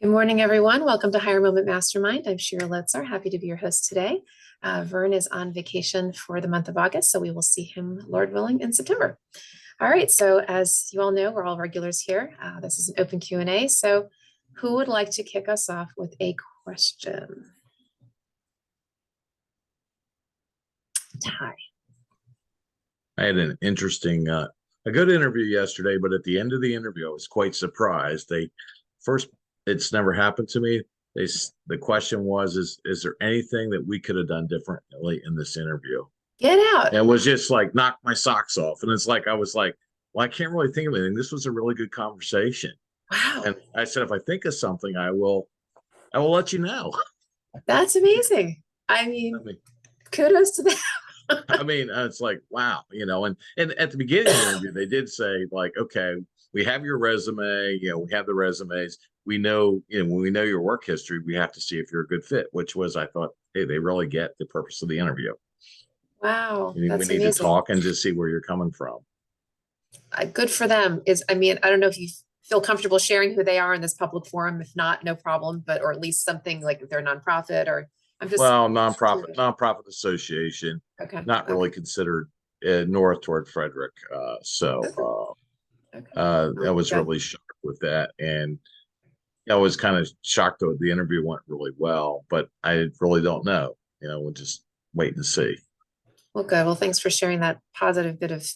Good morning, everyone. Welcome to Higher Moment Mastermind. I'm Shira Letzer, happy to be your host today. Vern is on vacation for the month of August, so we will see him, Lord willing, in September. All right, so as you all know, we're all regulars here. This is an open Q&A, so who would like to kick us off with a question? Ty. I had an interesting, a good interview yesterday, but at the end of the interview, I was quite surprised. It's never happened to me. The question was, is there anything that we could have done differently in this interview? Get out. And it was just like knock my socks off. And it's like, I was like, well, I can't really think of anything. This was a really good conversation. Wow. And I said, if I think of something, I will let you know. That's amazing. I mean, kudos to them. It's like, wow, and at the beginning of the interview, they did say like, okay, we have your resume, we have the resumes. We know, when we know your work history, we have to see if you're a good fit, which was, I thought, hey, they really get the purpose of the interview. Wow. We need to talk and just see where you're coming from. Good for them. I don't know if you feel comfortable sharing who they are in this public forum. If not, no problem, or at least something like if they're a nonprofit or nonprofit association. Okay. Not really considered north toward Frederick. I was really shocked with that. And I was kind of shocked that the interview went really well, but I really don't know. We'll just wait and see. Well, good. Well, thanks for sharing that positive bit of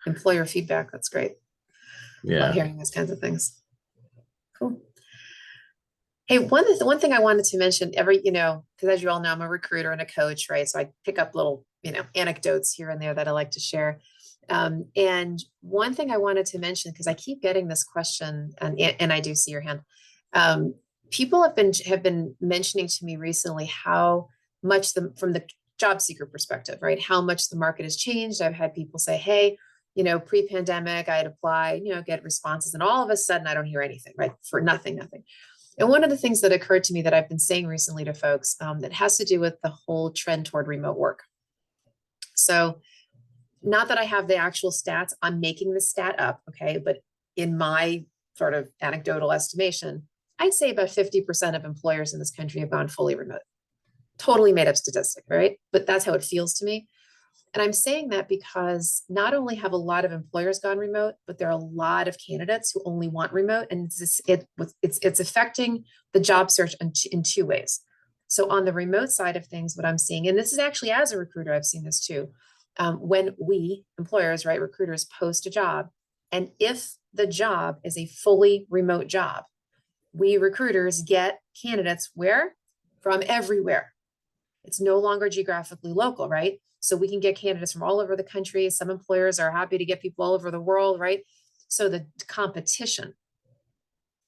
employer feedback. That's great. Yeah. Love hearing those kinds of things. Cool. Hey, one thing I wanted to mention, because as you all know, I'm a recruiter and a coach, right? So I pick up little, anecdotes here and there that I like to share. And one thing I wanted to mention, because I keep getting this question, and I do see your hand. People have been mentioning to me recently how much from the job seeker perspective, right? How much the market has changed. I've had people say, hey, pre-pandemic, I'd apply, get responses, and all of a sudden I don't hear anything, right? For nothing. And one of the things that occurred to me that I've been saying recently to folks that has to do with the whole trend toward remote work. So not that I have the actual stats, I'm making the stat up, okay? But in my sort of anecdotal estimation, I'd say about 50% of employers in this country have gone fully remote. Totally made up statistic, right? But that's how it feels to me. And I'm saying that because not only have a lot of employers gone remote, but there are a lot of candidates who only want remote, and it's affecting the job search in two ways. So on the remote side of things, what I'm seeing, and this is actually as a recruiter, I've seen this too, when we employers, right, recruiters post a job, and if the job is a fully remote job, we recruiters get candidates where? From everywhere. It's no longer geographically local, right? So we can get candidates from all over the country. Some employers are happy to get people all over the world, right? So the competition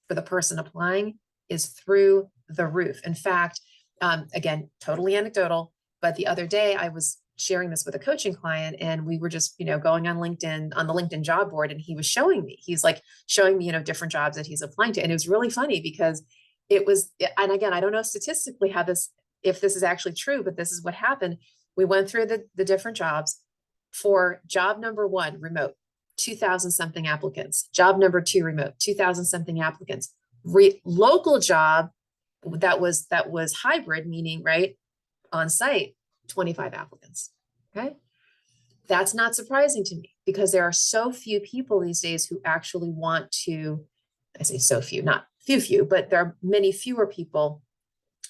for the person applying is through the roof. In fact, again, totally anecdotal, but the other day I was sharing this with a coaching client, and we were just, going on LinkedIn, on the LinkedIn job board, and he's like showing me, different jobs that he's applying to. And it was really funny because and again, I don't know statistically if this is actually true, but this is what happened. We went through the different jobs. For job number 1, remote, 2,000 something applicants. Job number 2, remote, 2,000 something applicants. Local job that was hybrid, meaning right on site, 25 applicants. Okay. That's not surprising to me because there are so few people these days who actually want to, I say so few, not few, but there are many fewer people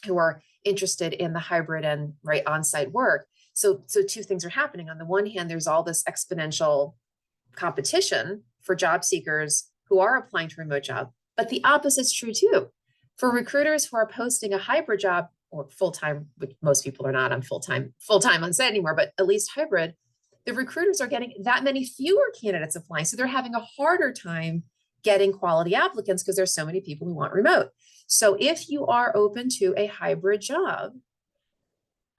who are interested in the hybrid and right on-site work. So two things are happening. On the one hand, there's all this exponential competition for job seekers who are applying to remote job, but the opposite's true too. For recruiters who are posting a hybrid job or full-time, which most people are not on full-time on site anymore, but at least hybrid, the recruiters are getting that many fewer candidates applying. So they're having a harder time getting quality applicants because there's so many people who want remote. So if you are open to a hybrid job,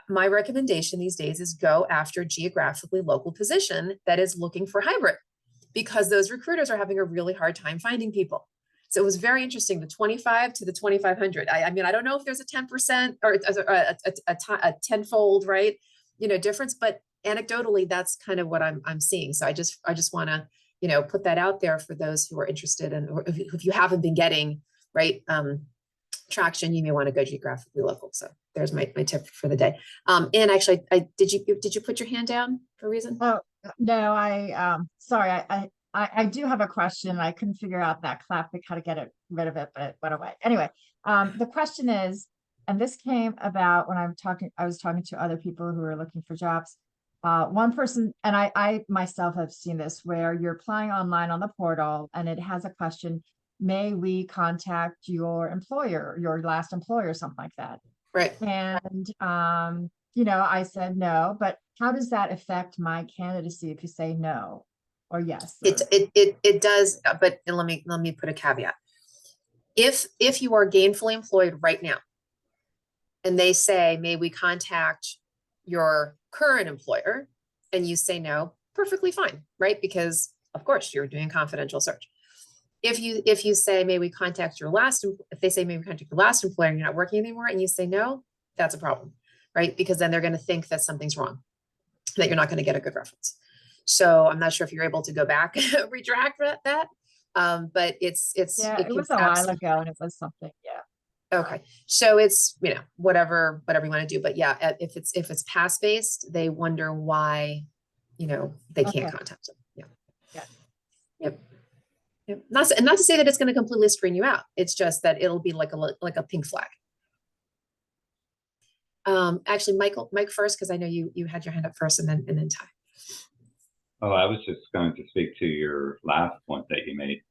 my recommendation these days is go after a geographically local position that is looking for hybrid, because those recruiters are having a really hard time finding people. So it was very interesting, the 25 to the 2,500. I don't know if there's a 10% or a tenfold, right, difference, but anecdotally, that's kind of what I'm seeing. So I just want to, put that out there for those who are interested, and or if you haven't been getting right traction, you may want to go geographically local. So there's my tip for the day. And actually, did you put your hand down for a reason? Oh, no, sorry, I do have a question. I couldn't figure out that clapping, how to get rid of it, but it went away. Anyway, the question is, and this came about when I was talking to other people who are looking for jobs. One person, and I myself have seen this, where you're applying online on the portal and it has a question, may we contact your employer, your last employer, something like that. Right. And, I said no, but how does that affect my candidacy if you say no or yes? It does, but let me put a caveat. If you are gainfully employed right now, and they say, may we contact your current employer, and you say no, perfectly fine, right? Because of course you're doing confidential search. If you say, may we contact your last, if they say, may we contact your last employer and you're not working anymore, and you say no, that's a problem, right? Because then they're going to think that something's wrong, that you're not going to get a good reference. So I'm not sure if you're able to go back, retract that. But yeah, it was a while ago and it was something, yeah. Okay, so it's, whatever you want to do, but yeah, if it's pass based, they wonder why, they can't contact them. Yeah. Yep. Not to say that it's going to completely screen you out. It's just that it'll be like a pink flag. Actually, Mike first, because I know you had your hand up first, and then Ty. Oh, I was just going to speak to your last point that you made.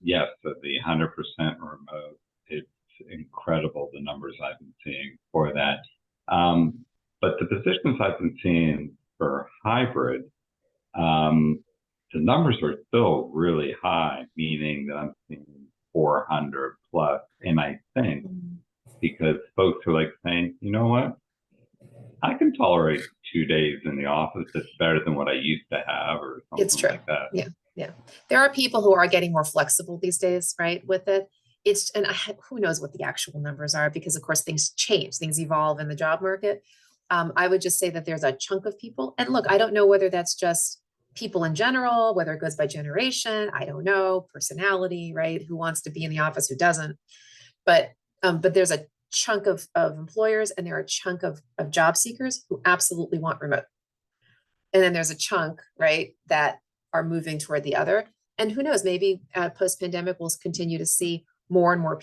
Yes, the 100% remote, it's incredible the numbers I've been seeing for that. But the positions I've been seeing for hybrid, the numbers are still really high, meaning that I'm seeing 400 plus. And I think because folks are like saying, you know what, I can tolerate 2 days in the office. It's better than what I used to have, or something It's true. like that. Yeah. There are people who are getting more flexible these days, right? With it. Who knows what the actual numbers are, because of course things change, things evolve in the job market. I would just say that there's a chunk of people, and look, I don't know whether that's just people in general, whether it goes by generation, I don't know, personality, right? Who wants to be in the office, who doesn't? But there's a chunk of employers, and there are a chunk of job seekers who absolutely want remote. And then there's a chunk, right, that are moving toward the other. And who knows, maybe post-pandemic, we'll continue to see more and more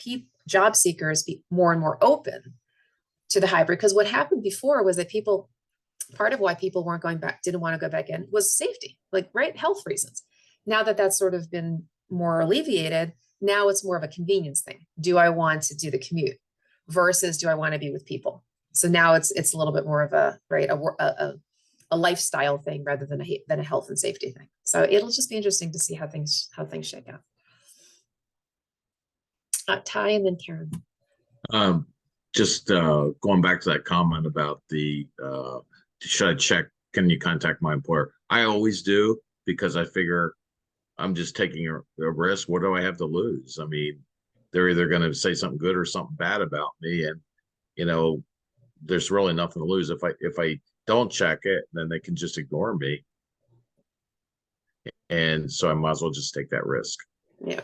job seekers be more and more open to the hybrid. Because what happened before was that part of why people didn't want to go back in was safety, right, health reasons. Now that that's sort of been more alleviated, now it's more of a convenience thing. Do I want to do the commute versus do I want to be with people? So now it's a little bit more of a lifestyle thing rather than a health and safety thing. So it'll just be interesting to see how things shake out. Ty and then Karen. Just going back to that comment about should I check, can you contact my employer? I always do, because I figure I'm just taking a risk. What do I have to lose? I mean, they're either going to say something good or something bad about me, and there's really nothing to lose. If I don't check it, then they can just ignore me, and so I might as well just take that risk. Yeah.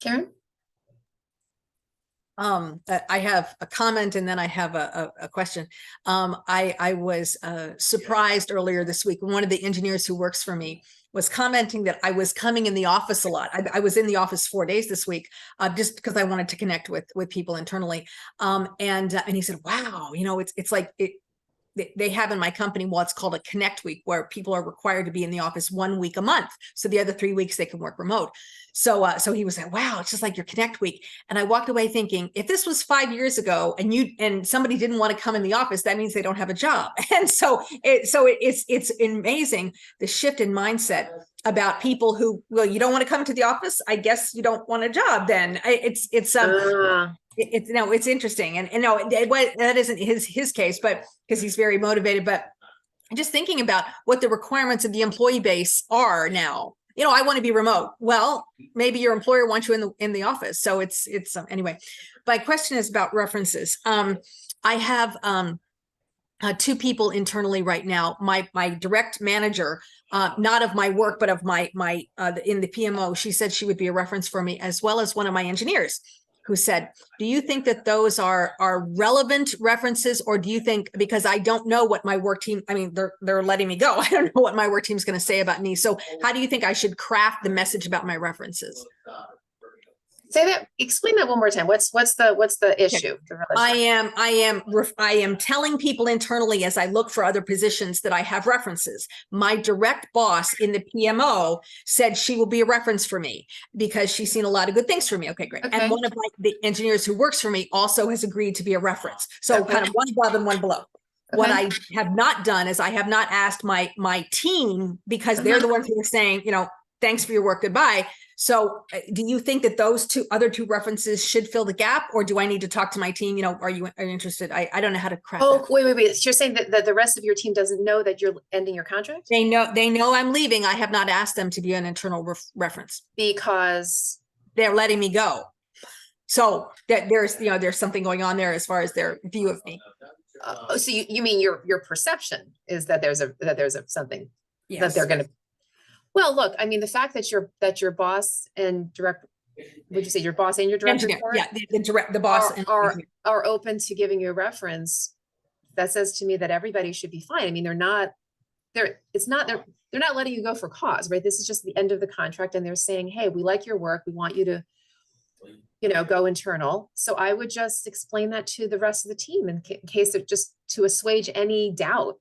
Karen? I have a comment and then I have a question. I was surprised earlier this week when one of the engineers who works for me was commenting that I was coming in the office a lot. I was in the office 4 days this week, just because I wanted to connect with people internally. And he said, wow, it's like they have in my company, well, it's called a connect week, where people are required to be in the office 1 week a month. So the other 3 weeks they can work remote. So he was like, wow, it's just like your connect week. And I walked away thinking, if this was 5 years ago and somebody didn't want to come in the office, that means they don't have a job. And so it's amazing, the shift in mindset about people who, well, you don't want to come to the office, I guess you don't want a job then. It's interesting. And that isn't his case, but because he's very motivated, but just thinking about what the requirements of the employee base are now. I want to be remote. Well, maybe your employer wants you in the office. So it's anyway. My question is about references. I have 2 people internally right now. My direct manager not of my work, but of my in the PMO. She said she would be a reference for me, as well as one of my engineers who said, do you think that those are relevant references, or do you think, because I don't know what my work team, I mean, they're letting me go. I don't know what my work team's going to say about me. So how do you think I should craft the message about my references? Say that, explain that one more time. What's the issue? The real issue? I am telling people internally as I look for other positions that I have references. My direct boss in the PMO said she will be a reference for me because she's seen a lot of good things for me. Okay, great. Okay. And one of the engineers who works for me also has agreed to be a reference. So Okay. kind of one above and one below. What Okay. I have not done is I have not asked my team, because they're the ones who are saying, you know, thanks for your work, goodbye. So do you think that those other two references should fill the gap, or do I need to talk to my team? You know, are you interested? I don't know how to craft Oh, that. wait. So you're saying that the rest of your team doesn't know that you're ending your contract? They know I'm leaving. I have not asked them to be an internal reference. Because They're letting me go. So that there's something going on there as far as their view of me. so you mean your perception is that there's something that Yes. they're going to. Well, look, I mean, the fact that your boss and direct, would you say your boss and your direct Engineer, report yeah, the boss and engineer. are open to giving you a reference, that says to me that everybody should be fine. I mean, they're not letting you go for cause, right? This is just the end of the contract, and they're saying, hey, we like your work, we want you to, go internal. So I would just explain that to the rest of the team in case of, just to assuage any doubt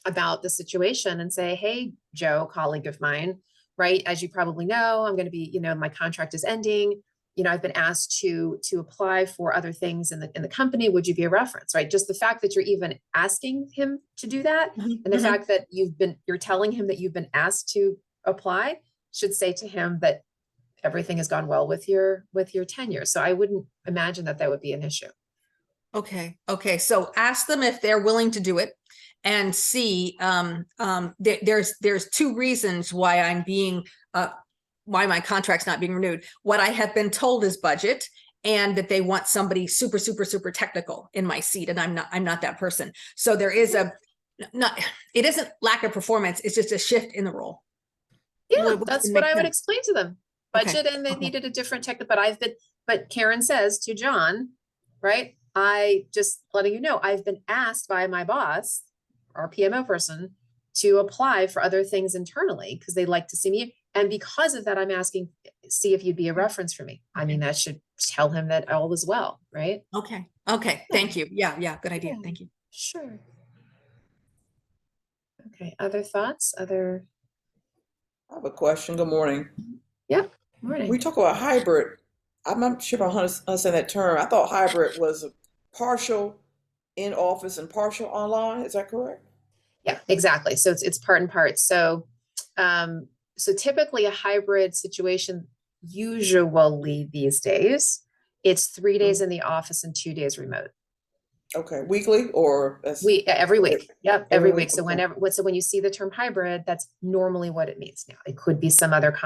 about the situation, and say, hey, Joe, colleague of mine, right? As you probably know, I'm going to be, my contract is ending. I've been asked to apply for other things in the company. Would you be a reference, right? Just the fact that you're even asking him to do that, and the fact that you're telling him that you've been asked to apply, should say to him that everything has gone well with your tenure. So I wouldn't imagine that would be an issue. Okay. So ask them if they're willing to do it, and see. There's two reasons why I'm being why my contract's not being renewed. What I have been told is budget, and that they want somebody super, super, super technical in my seat, and I'm not that person. So there is it isn't lack of performance, it's just a shift in the role. Yeah, that's what I would explain to them. Budget, Okay. and they needed a different technical, but Karen says to John, right? I just letting you know, I've been asked by my boss, our PMO person, to apply for other things internally because they like to see me. And because of that, I'm asking, see if you'd be a reference for me. I mean, that should tell him that all is well, right? Okay. Thank you. Yeah. Good idea. Yeah. Thank you. Sure. Okay. Other thoughts? I have a question. Good morning. Morning. We talk about hybrid. I'm not sure if I understand that term. I thought hybrid was partial in office and partial online. Is that correct? Yeah, exactly. So it's part and part. So, so typically a hybrid situation, usually these days, it's 3 days in the office and 2 days remote. Okay, weekly or every week. Yep, every week. So okay. when you see the term hybrid, that's normally what it means. Now it could be some other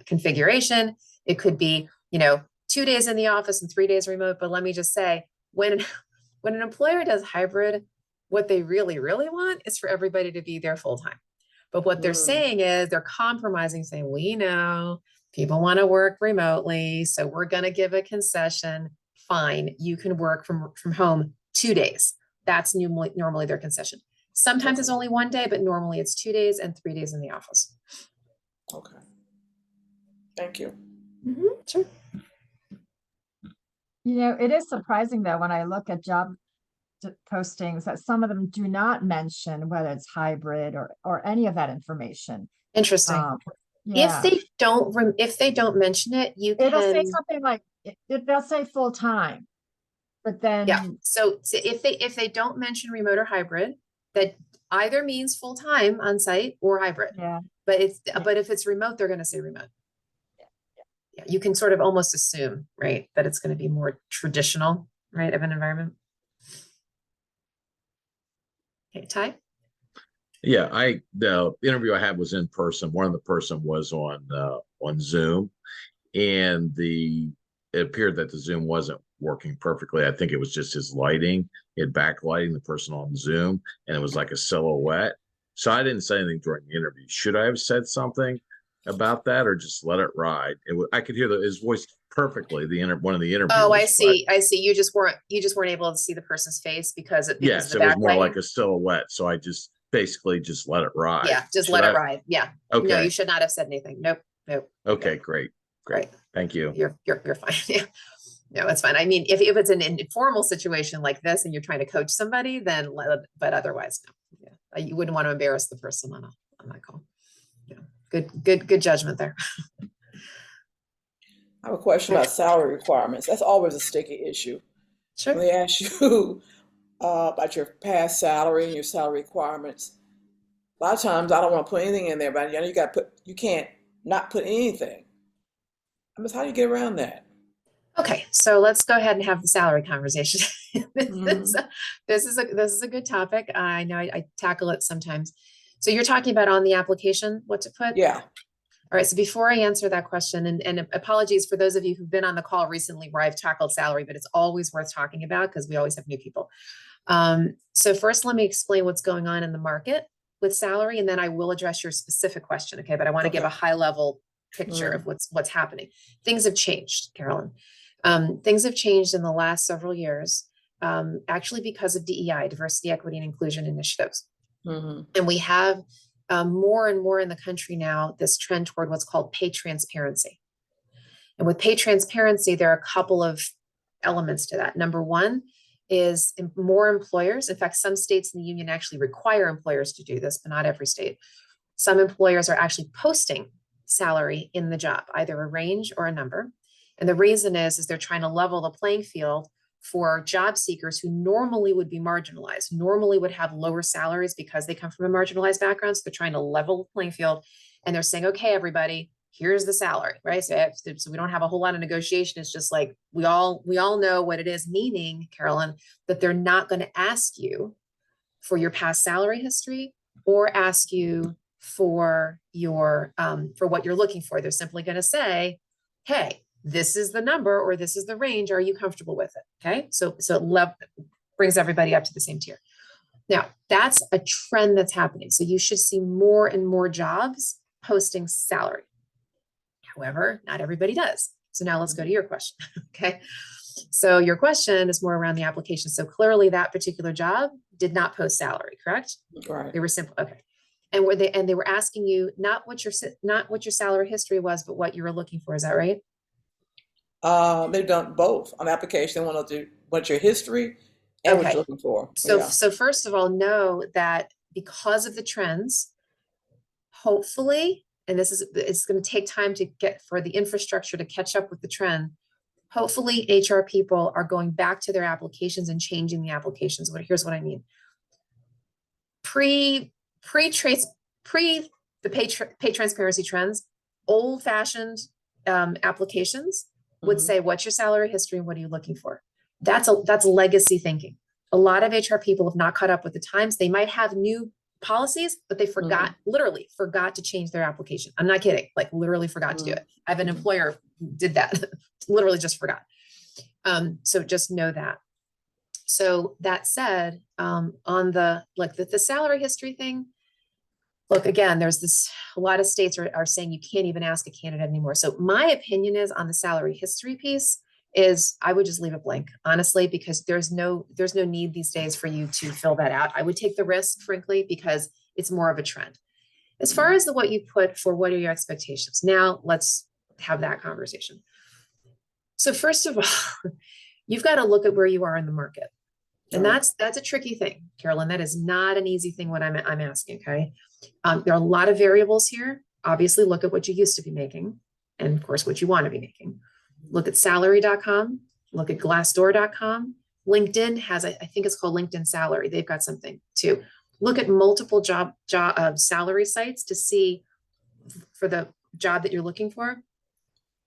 configuration. It could be, 2 days in the office and 3 days remote. But let me just say, when an employer does hybrid, what they really, really want is for everybody to be there full time. But what they're saying is they're compromising, saying, we know people want to work remotely, so we're going to give a concession. Fine, you can work from home 2 days. That's normally their concession. Sometimes it's only 1 day, but normally it's 2 days and 3 days in the office. Okay. Thank you. Sure. It is surprising though, when I look at job postings, that some of them do not mention whether it's hybrid or any of that information. Interesting. Yeah. If they don't mention it, It'll say something like they'll say full time, but then yeah. So if they don't mention remote or hybrid, that either means full time on site or hybrid. Yeah. But if it's remote, they're going to say remote. Yeah, you can sort of almost assume, right, that it's going to be more traditional, right, of an environment. Okay, Ty? Yeah, the interview I had was in person. One of the person was on Zoom, and it appeared that the Zoom wasn't working perfectly. I think it was just his lighting. It backlighting the person on Zoom, and it was like a silhouette. So I didn't say anything during the interview. Should I have said something about that or just let it ride? I could hear his voice perfectly. One of the interviewers. Oh, I see. I see. You just weren't able to see the person's face because of Yes, the it was more backlighting? like a silhouette. So I just basically just let it ride. Yeah, just Should let I? it ride. Yeah. No, Okay. you should not have said anything. Nope. Nope. Okay, great. Great. Right. Thank you. You're fine. Yeah. No, it's fine. I mean, if it's an informal situation like this and you're trying to coach somebody, then but otherwise, no. Yeah. You wouldn't want to embarrass the person on that call. Yeah. Good judgment there. I have a question about salary requirements. That's always a sticky issue. Sure. When they ask you about your past salary and your salary requirements, a lot of times I don't want to put anything in there, but you can't not put anything. I mean, how do you get around that? Okay, so let's go ahead and have the salary conversation. Mhm. This is a good topic. I know I tackle it sometimes. So you're talking about on the application, what to put? Yeah. All right, so before I answer that question, and apologies for those of you who've been on the call recently where I've tackled salary, but it's always worth talking about because we always have new people. So first, let me explain what's going on in the market with salary, and then I will address your specific question, okay? But I want to give a high level picture of what's happening. Things have changed, Carolyn. Things have changed in the last several years, actually because of DEI, diversity, equity, and inclusion initiatives. Mm-hmm. And we have more and more in the country now, this trend toward what's called pay transparency. And with pay transparency, there are a couple of elements to that. Number one is more employers. In fact, some states in the union actually require employers to do this, but not every state. Some employers are actually posting salary in the job, either a range or a number. And the reason is they're trying to level the playing field for job seekers who normally would be marginalized, normally would have lower salaries because they come from a marginalized background. So they're trying to level the playing field and they're saying, okay, everybody, here's the salary, right? So we don't have a whole lot of negotiation. It's just like, we all know what it is, meaning, Carolyn, that they're not going to ask you for your past salary history or ask you for your, for what you're looking for. They're simply going to say, hey, this is the number or this is the range. Are you comfortable with it? Okay. So it brings everybody up to the same tier. Now that's a trend that's happening. So you should see more and more jobs posting salary. However, not everybody does. So now let's go to your question. Okay. So your question is more around the application. So clearly that particular job did not post salary, correct? Right. They were simple. Okay. And they were asking you not what your salary history was, but what you were looking for. Is that right? They've done both on the application. They want to do what's your history and what you're looking for. So first of all, know that because of the trends, hopefully, and it's going to take time to get for the infrastructure to catch up with the trend. Hopefully HR people are going back to their applications and changing the applications. Here's what I mean. Pre the pay transparency trends, old fashioned applications would say, what's your salary history and what are you looking for? That's legacy thinking. A lot of HR people have not caught up with the times. They might have new policies, but they literally forgot to change their application. I'm not kidding, like literally forgot to do it. I have an employer who did that, literally just forgot. So just know that. So that said, on the salary history thing, look, again, there's a lot of states are saying you can't even ask a candidate anymore. So my opinion is on the salary history piece is I would just leave it blank, honestly, because there's no need these days for you to fill that out. I would take the risk, frankly, because it's more of a trend. As far as what you put for what are your expectations? Now let's have that conversation. So first of all, you've got to look at where you are in the market. And that's a tricky thing, Carolyn. That is not an easy thing what I'm asking, okay? There are a lot of variables here. Obviously, look at what you used to be making and, of course, what you want to be making. Look at salary.com, look at glassdoor.com. LinkedIn has, I think it's called LinkedIn Salary. They've got something too. Look at multiple job salary sites to see for the job that you're looking for,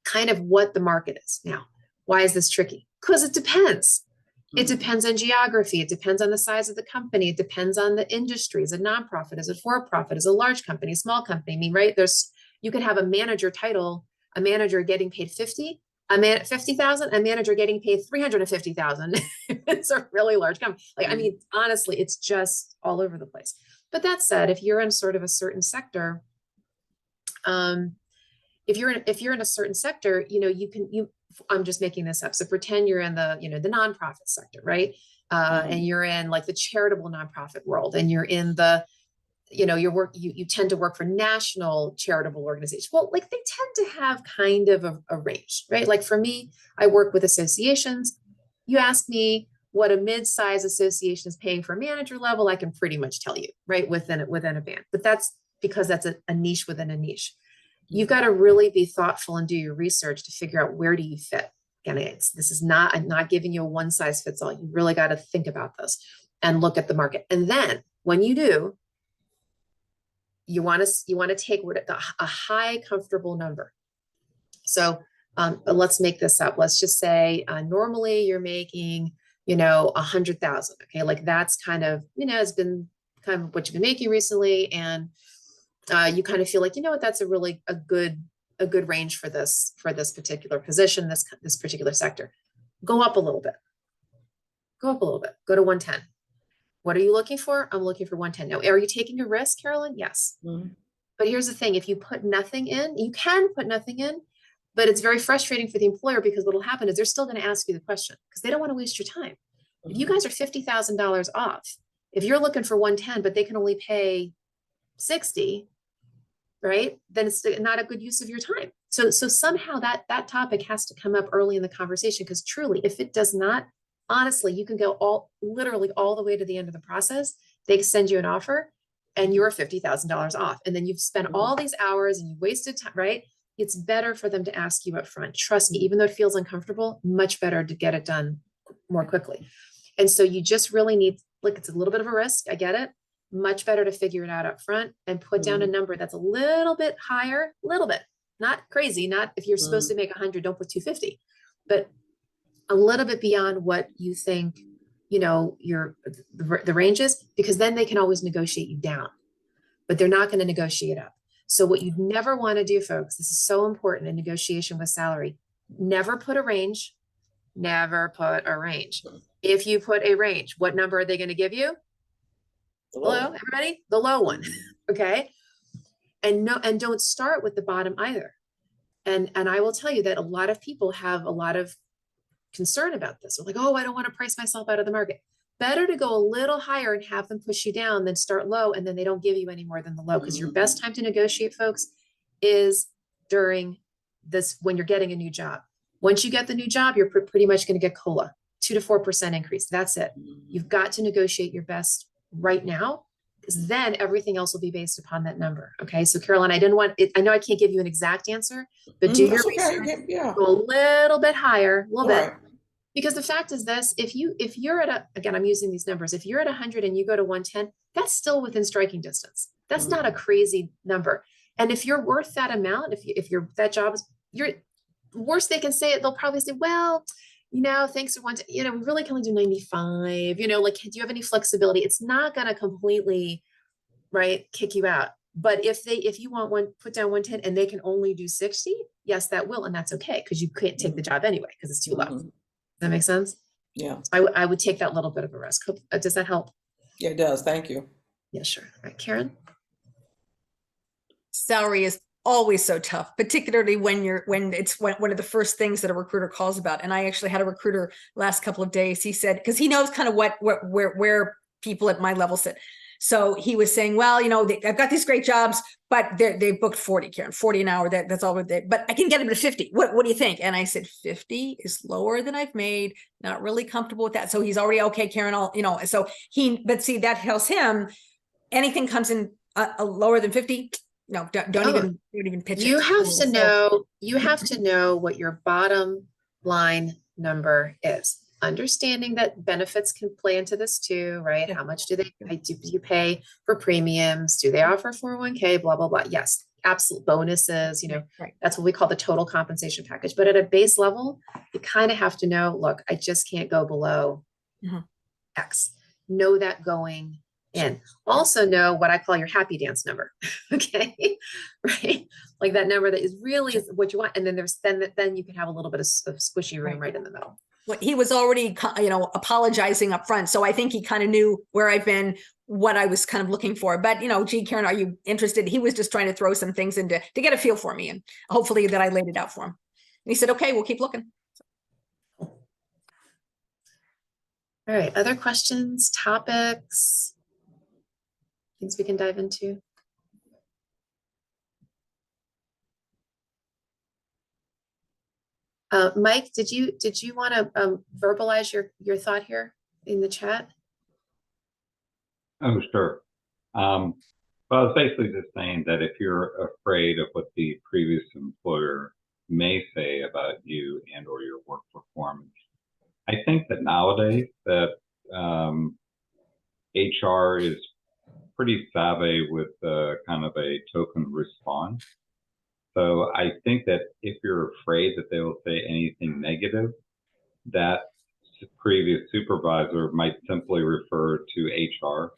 kind of what the market is. Now, why is this tricky? Because it depends. It depends on geography. It depends on the size of the company. It depends on the industry. Is it nonprofit? Is it for-profit? Is it a large company, a small company? I mean, right? You could have a manager title, a manager getting paid 50,000, a manager getting paid 350,000. It's a really large company. Like, I mean, honestly, it's just all over the place. But that said, if you're in sort of a certain sector, if you're in a certain sector, I'm just making this up. So pretend you're in the, the nonprofit sector, right? And you're in like the charitable nonprofit world, and you're in the, you tend to work for national charitable organizations. Well, like they tend to have kind of a range, right? Like for me, I work with associations. You ask me what a mid-size association is paying for manager level, I can pretty much tell you, right? Within a band. But that's because that's a niche within a niche. You've got to really be thoughtful and do your research to figure out where do you fit. Again, I'm not giving you a one size fits all. You really got to think about this and look at the market. And then when you do, you want to take a high comfortable number. So let's make this up. Let's just say normally you're making, 100,000. Okay. Like that's kind of, has been kind of what you've been making recently. And you kind of feel like, that's a good range for this particular position, this particular sector. Go up a little bit. Go to 110. What are you looking for? I'm looking for 110. Now, are you taking a risk, Carolyn? Yes. Mm-hmm. But here's the thing. If you put nothing in, you can put nothing in, but it's very frustrating for the employer because what'll happen is they're still going to ask you the question because they don't want to waste your time. Mm-hmm. If you guys are $50,000 off, if you're looking for 110, but they can only pay 60, right? Then it's not a good use of your time. So somehow that topic has to come up early in the conversation, because truly, if it does not, honestly, you can go literally all the way to the end of the process. They send you an offer and you're $50,000 off. And then you've spent all these hours and you wasted time, right? It's better for them to ask you up front. Trust me, even though it feels uncomfortable, much better to get it done more quickly. And so you just really need, look, it's a little bit of a risk. I get it. Much better to figure it out up front and put down a number that's a little bit higher, little bit, not crazy. Not if you're supposed to make 100, don't put 250, but a little bit beyond what you think, the range is, because then they can always negotiate you down, but they're not going to negotiate up. So what you'd never want to do, folks, this is so important in negotiation with salary, never put a range, If you put a range, what number are they going to give you? Hello, everybody, the low one. Okay. And don't start with the bottom either. And I will tell you that a lot of people have a lot of concern about this. They're like, oh, I don't want to price myself out of the market. Better to go a little higher and have them push you down than start low and then they don't give you any more than the low. Because your best time to negotiate, folks, is during this, when you're getting a new job. Once you get the new job, you're pretty much going to get COLA, 2 to 4% increase. That's it. You've got to negotiate your best right now, because then everything else will be based upon that number. Okay. So Caroline, I know I can't give you an exact answer, but do your research, go a little bit higher, a little bit. Because the fact is this, if you're at again, I'm using these numbers, if you're at 100 and you go to 110, that's still within striking distance. That's not a crazy number. And if you're worth that amount, if that job is, worst they can say it, they'll probably say, well, thanks for we really can only do 95, like, do you have any flexibility? It's not going to completely, right, kick you out. But if you want put down 110 and they can only do 60, yes, that will. And that's okay, because you can't take the job anyway, because it's too low. Does that make sense? Yeah. I would take that little bit of a risk. Does that help? Yeah, it does. Thank you. Yeah, sure. All right, Karen? Salary is always so tough, particularly when it's one of the first things that a recruiter calls about. And I actually had a recruiter last couple of days. He said, because he knows kind of where people at my level sit. So he was saying, well, I've got these great jobs, but they booked 40, Karen, 40 an hour. That's all but I can get them to 50. What do you think? And I said, 50 is lower than I've made. Not really comfortable with that. So he's already, okay, Karen, but see, that tells him anything comes in lower than 50. No, don't even pitch it. You have to know what your bottom line number is. Understanding that benefits can play into this too, right? How much do you pay for premiums? Do they offer 401k? Blah, blah, blah. Yes, absolute bonuses, right. That's what we call the total compensation package. But at a base level, you kind of have to know, look, I just can't go below X. Know that going in. Also know what I call your happy dance number. Okay. Right. Like that number that is really what you want. And then then you can have a little bit of squishy room right in the middle. he was already, apologizing up front. So I think he kind of knew where I've been, what I was kind of looking for. But, gee, Karen, are you interested? He was just trying to throw some things to get a feel for me, and hopefully that I laid it out for him. And he said, okay, we'll keep looking. All right, other questions, topics, things we can dive into? Mike, did you want to verbalize your thought here in the chat? Oh, sure. Well, I was basically just saying that if you're afraid of what the previous employer may say about you and or your work performance, I think that nowadays that HR is pretty savvy with kind of a token response. So I think that if you're afraid that they will say anything negative, that previous supervisor might simply refer to HR,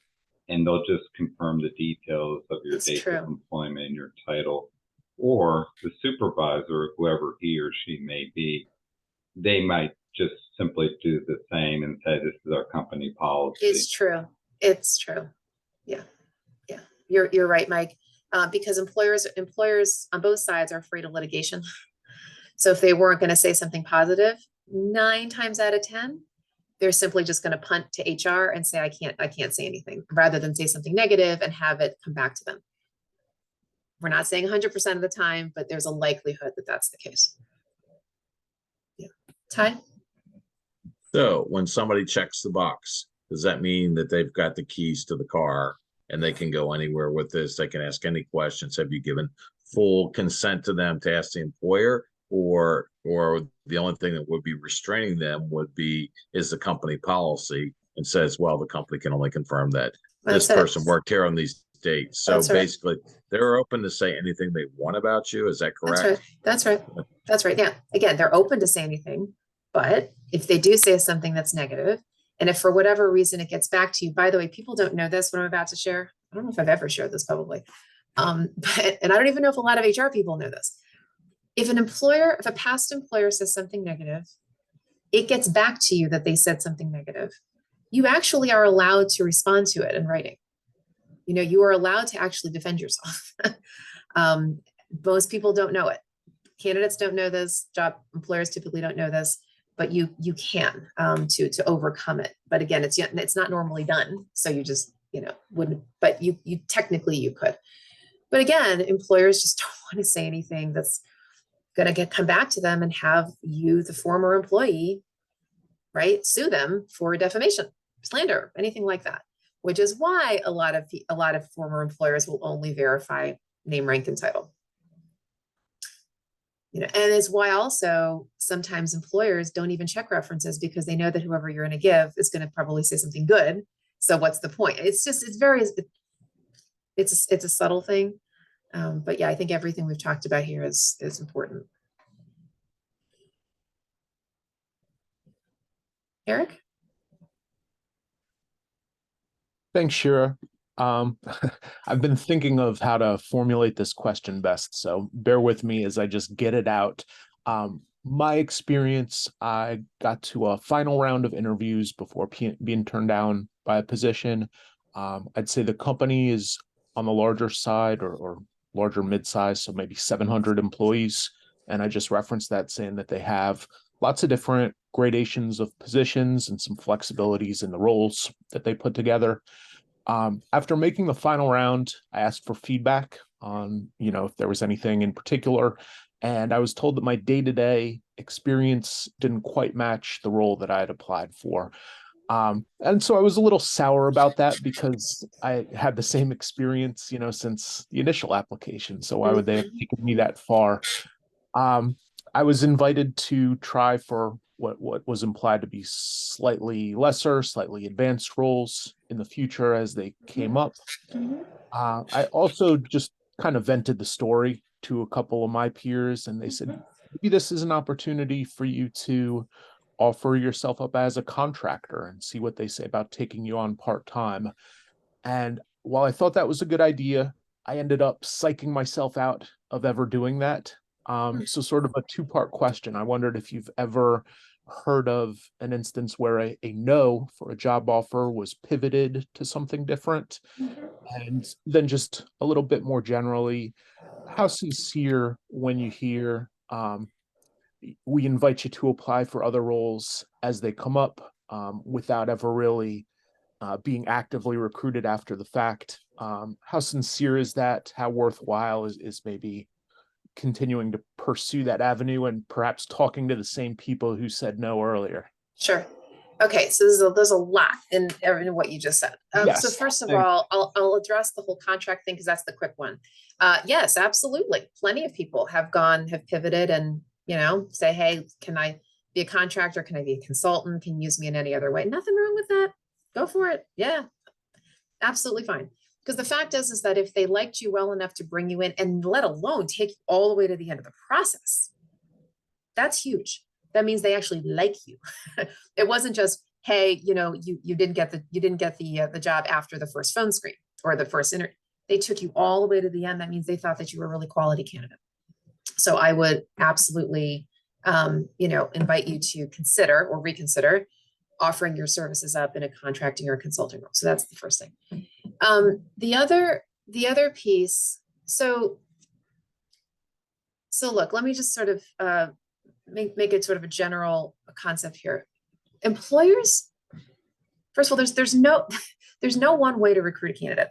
and they'll just confirm the details of your date of employment and your title, or the supervisor, whoever he or she may be, they might just simply do the same and say, this is our company policy. It's true. It's true. Yeah. Yeah. You're right, Mike. Because employers on both sides are afraid of litigation. So if they weren't going to say something positive, 9 times out of 10, they're simply just going to punt to HR and say, I can't say anything, rather than say something negative and have it come back to them. We're not saying 100% of the time, but there's a likelihood that that's the case. Yeah. Ty? So when somebody checks the box, does that mean that they've got the keys to the car and they can go anywhere with this? They can ask any questions. Have you given full consent to them to ask the employer? Or the only thing that would be restraining them is the company policy, and says, well, the company can only confirm that this person worked here on these dates. So basically, they're open to say anything they want about you. Is that correct? That's right. Yeah. Again, they're open to say anything, but if they do say something that's negative, and if for whatever reason it gets back to you, by the way, people don't know this, what I'm about to share. I don't know if I've ever shared this publicly. And I don't even know if a lot of HR people know this. If a past employer says something negative, it gets back to you that they said something negative. You actually are allowed to respond to it in writing. You are allowed to actually defend yourself. Most people don't know it. Candidates don't know this. Job employers typically don't know this, but you can to overcome it. But again, it's not normally done. So you just wouldn't. But you technically you could. But again, employers just don't want to say anything that's going to come back to them and have you, the former employee, right, sue them for defamation, slander, anything like that. Which is why a lot of former employers will only verify name, rank, and title. And it's why also sometimes employers don't even check references, because they know that whoever you're going to give is going to probably say something good. So what's the point? It's a subtle thing. But yeah, I think everything we've talked about here is important. Eric? Thanks, Shira. I've been thinking of how to formulate this question best, so bear with me as I just get it out. My experience, I got to a final round of interviews before being turned down by a position. I'd say the company is on the larger side or larger mid-size, so maybe 700 employees. And I just referenced that, saying that they have lots of different gradations of positions and some flexibilities in the roles that they put together. After making the final round, I asked for feedback on, if there was anything in particular. And I was told that my day-to-day experience didn't quite match the role that I had applied for. And so I was a little sour about that, because I had the same experience, since the initial application. So why would they have taken me that far? I was invited to try for what was implied to be slightly lesser, slightly advanced roles in the future as they came up. I also just kind of vented the story to a couple of my peers, and they said, maybe this is an opportunity for you to offer yourself up as a contractor and see what they say about taking you on part-time. And while I thought that was a good idea, I ended up psyching myself out of ever doing that. So sort of a two-part question. I wondered if you've ever heard of an instance where a no for a job offer was pivoted to something different. And then just a little bit more generally, how sincere when you hear we invite you to apply for other roles as they come up, without ever really being actively recruited after the fact. How sincere is that? How worthwhile is maybe continuing to pursue that avenue and perhaps talking to the same people who said no earlier? Sure. Okay, so there's a lot in what you just said. So Yes, first of thank- all, I'll address the whole contract thing because that's the quick one. Yes, absolutely. Plenty of people have pivoted and, say, hey, can I be a contractor? Can I be a consultant? Can you use me in any other way? Nothing wrong with that. Go for it. Yeah, absolutely fine. Because the fact is that if they liked you well enough to bring you in and let alone take you all the way to the end of the process, that's huge. That means they actually like you. It wasn't just, hey, you didn't get the job after the first phone screen or the first interview. They took you all the way to the end. That means they thought that you were a really quality candidate. So I would absolutely, invite you to consider or reconsider offering your services up in a contracting or consulting role. So that's the first thing. The other piece. So look, let me just sort of make it sort of a general concept here. Employers, first of all, there's no one way to recruit a candidate.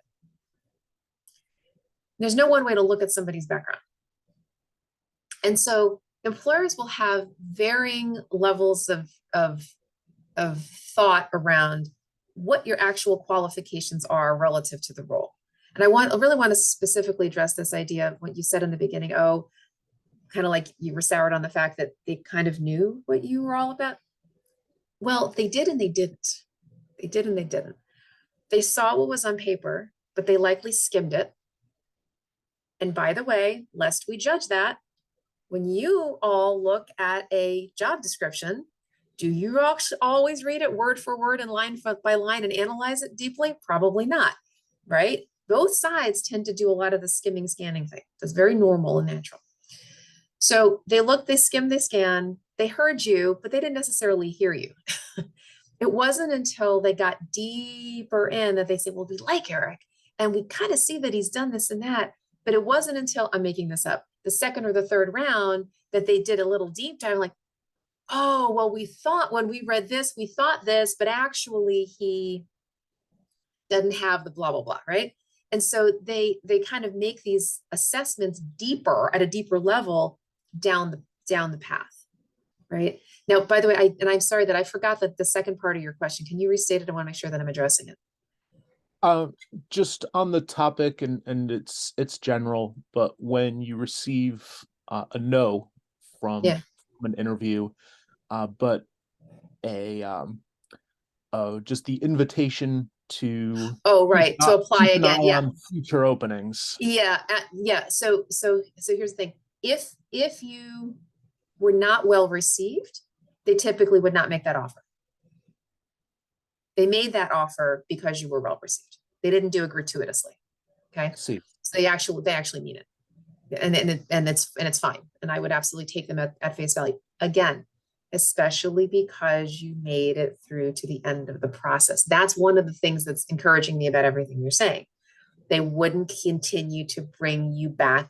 There's no one way to look at somebody's background. And so employers will have varying levels of thought around what your actual qualifications are relative to the role. And I really want to specifically address this idea of what you said in the beginning. Oh, kind of like you were soured on the fact that they kind of knew what you were all about. Well, they did and they didn't. They did and they didn't. They saw what was on paper, but they likely skimmed it. And by the way, lest we judge that, when you all look at a job description, do you always read it word for word and line by line and analyze it deeply? Probably not, right? Both sides tend to do a lot of the skimming, scanning thing. That's very normal and natural. So they look, they skim, they scan, they heard you, but they didn't necessarily hear you. It wasn't until they got deeper in that they said, well, we like Eric and we kind of see that he's done this and that. But it wasn't until, I'm making this up, the second or the third round that they did a little deep dive, like, oh, well, we thought when we read this, we thought this, but actually he doesn't have the blah, blah, blah, right? And so they kind of make these assessments deeper at a deeper level down the path, right? Now, by the way, I'm sorry that I forgot that the second part of your question. Can you restate it? I want to make sure that I'm addressing it. Just on the topic, and it's general, but when you receive a no from an interview, but just the invitation to right, to apply keep an again, eye yeah, on future openings. yeah. So here's the thing: if you were not well received, they typically would not make that offer. They made that offer because you were well received. They didn't do it gratuitously. Okay. See, So they actually mean it. And it's fine. And I would absolutely take them at face value. Again, especially because you made it through to the end of the process. That's one of the things that's encouraging me about everything you're saying. They wouldn't continue to bring you back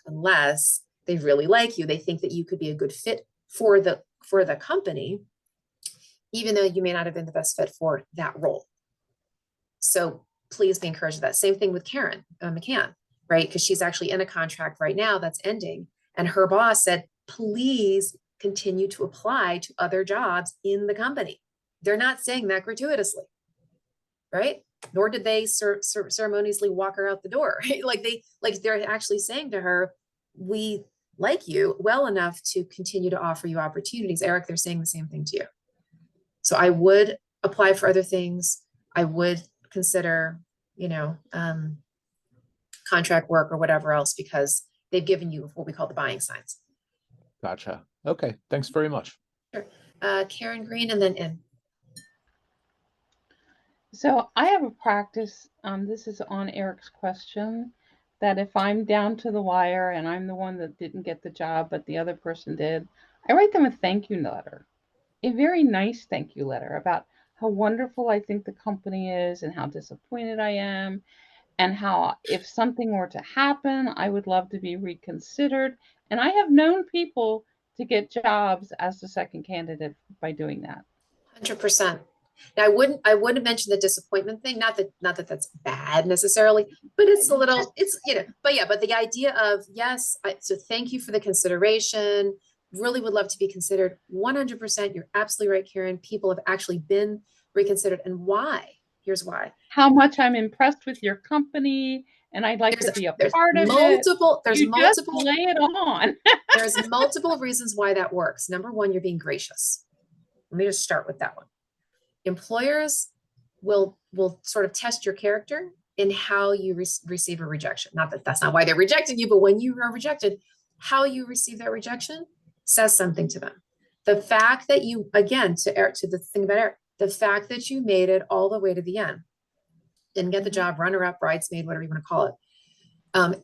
unless they really like you. They think that you could be a good fit for the company, even though you may not have been the best fit for that role. So please be encouraged with that. Same thing with Karen McCann, right? Because she's actually in a contract right now that's ending. And her boss said, please continue to apply to other jobs in the company. They're not saying that gratuitously, right? Nor did they ceremoniously walk her out the door, right? They're actually saying to her, we like you well enough to continue to offer you opportunities. Eric, they're saying the same thing to you. So I would apply for other things. I would consider, contract work or whatever else, because they've given you what we call the buying signs. gotcha. Okay, thanks very much. Sure. Karen Green and then in. So I have a practice, this is on Eric's question, that if I'm down to the wire and I'm the one that didn't get the job, but the other person did, I write them a thank you letter. a very nice thank you letter about how wonderful I think the company is and how disappointed I am, and how if something were to happen, I would love to be reconsidered. And I have known people to get jobs as the second candidate by doing that. 100%. Now, I wouldn't mention the disappointment thing. Not that that's bad necessarily, but it's a little, it's, but yeah, but the idea of, yes, so thank you for the consideration. Really would love to be considered. 100%. You're absolutely right, Karen. People have actually been reconsidered. And why? Here's why. How much I'm impressed with your company and I'd like to be a part of it. There's You just multiple, lay it on. there's multiple reasons why that works. Number one, you're being gracious. Let me just start with that one. Employers will sort of test your character in how you receive a rejection. Not that that's not why they're rejecting you, but when you are rejected, how you receive that rejection says something to them. The fact that you, again, to the thing about Eric, the fact that you made it all the way to the end, didn't get the job, runner-up, bridesmaid, whatever you want to call it,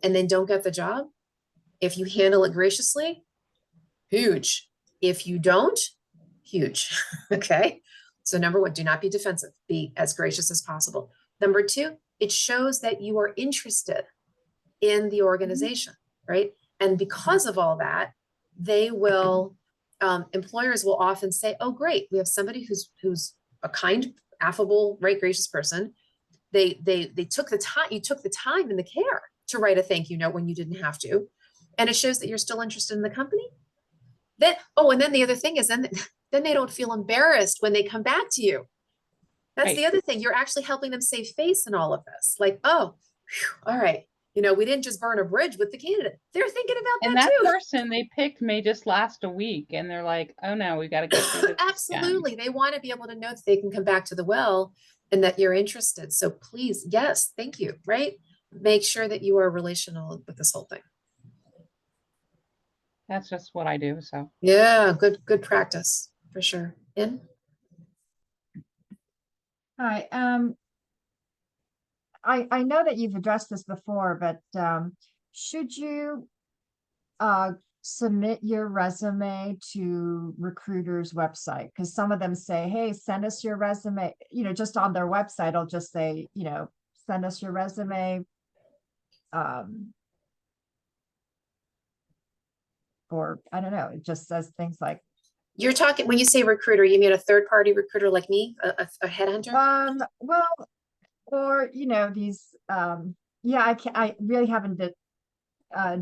and then don't get the job, if you handle it graciously, huge. If you don't, huge. Okay. So number one, do not be defensive. Be as gracious as possible. Number two, it shows that you are interested in the organization, right? And because of all that, they will, employers will often say, oh, great, we have somebody who's a kind, affable, right, gracious person. They took the time, you took the time and the care to write a thank you note when you didn't have to. And it shows that you're still interested in the company. Then, oh, and then the other thing is then they don't feel embarrassed when they come back to you. That's Right. the other thing. You're actually helping them save face in all of this. Like, oh, whew, all right. We didn't just burn a bridge with the candidate. They're thinking about And that that too. person they picked may just last a week and they're like, oh no, we got to go through this again. Absolutely. They want to be able to know that they can come back to the well and that you're interested. So please, yes, thank you, right? Make sure that you are relational with this whole thing. That's just what I do. So Yeah, good practice for sure. In? Hi, I know that you've addressed this before, but should you submit your resume to recruiters' website? Because some of them say, hey, send us your resume, just on their website, it'll just say, send us your resume. Or I don't know, it just says things like, You're talking, when you say recruiter, you mean a third-party recruiter like me, a headhunter? well, or these yeah, I really haven't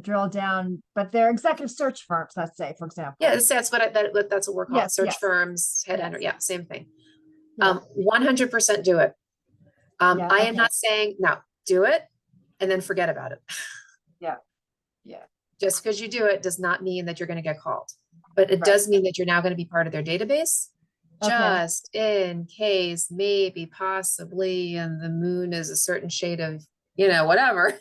drilled down, but they're executive search firms, let's say, for example. Yeah, that's what we're calling Yes, search yes. firms, headhunter. Yeah, same thing. Yeah. 100% do it. Yeah, I am okay. not saying no, do it and then forget about it. Yeah. Yeah. Just because you do it does not mean that you're going to get called, but it Right. does mean that you're now going to be part of their database, Okay. just in case, maybe, possibly, and the moon is a certain shade of, whatever